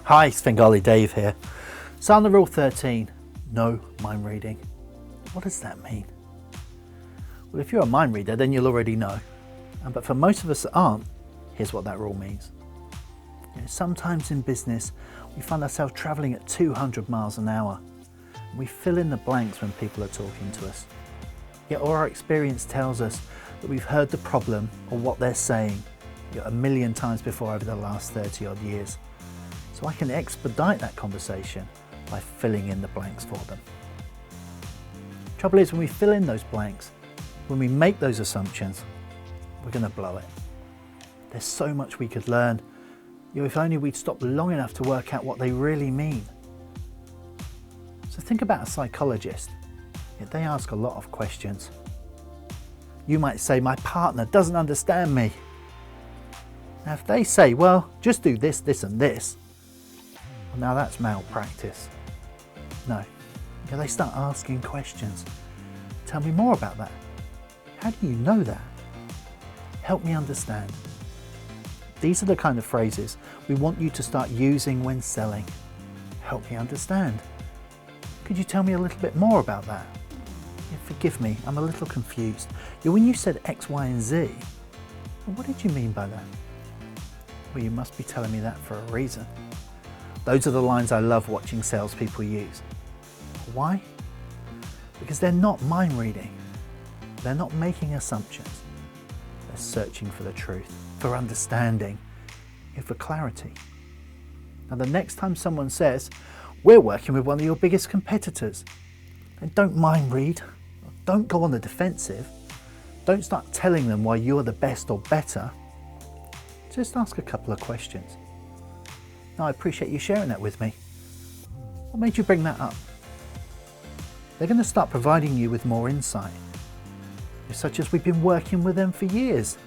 Hi, Svengali Dave here. Sandler Rule 13, no mind reading. What does that mean? Well, if you're a mind reader, then you'll already know. But for most of us that aren't, here's what that rule means. Sometimes in business, we find ourselves traveling at 200 miles an hour. We fill in the blanks when people are talking to us. Yet all our experience tells us that we've heard the problem or what they're saying a million times before over the last 30 odd years. So I can expedite that conversation by filling in the blanks for them. Trouble is, when we fill in those blanks, when we make those assumptions, we're going to blow it. There's so much we could learn. If only we'd stop long enough to work out what they really mean. So think about a psychologist. They ask a lot of questions. You might say, my partner doesn't understand me. Now if they say, well, just do this, this and this, well, now that's malpractice. No, they start asking questions. Tell me more about that. How do you know that? Help me understand. These are the kind of phrases we want you to start using when selling. Help me understand. Could you tell me a little bit more about that? Forgive me, I'm a little confused. When you said X, Y, and Z, what did you mean by that? Well, you must be telling me that for a reason. Those are the lines I love watching salespeople use. Why? Because they're not mind reading. They're not making assumptions. They're searching for the truth, for understanding, for clarity. Now, the next time someone says, we're working with one of your biggest competitors, then don't mind read. Don't go on the defensive. Don't start telling them why you're the best or better. Just ask a couple of questions. Now, I appreciate you sharing that with me. What made you bring that up? They're going to start providing you with more insight, such as we've been working with them for years.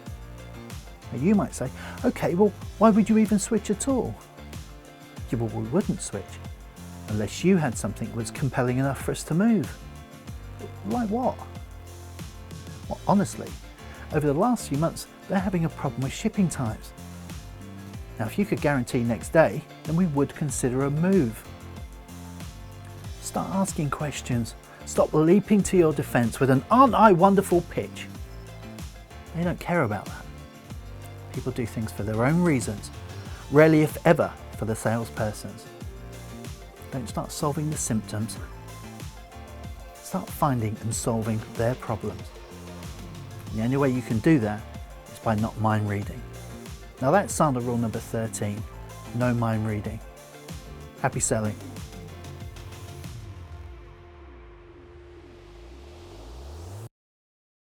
Now, you might say, okay, well, why would you even switch at all? Yeah, well, we wouldn't switch unless you had something that was compelling enough for us to move. Like what? Well, honestly, over the last few months, they're having a problem with shipping times. Now, if you could guarantee next day, then we would consider a move. Start asking questions. Stop leaping to your defense with an "aren't I wonderful" pitch. They don't care about that. People do things for their own reasons, rarely if ever for the salesperson's. Don't start solving the symptoms. Start finding and solving their problems. And the only way you can do that is by not mind reading. Now that's Sandler Rule number 13, no mind reading. Happy selling.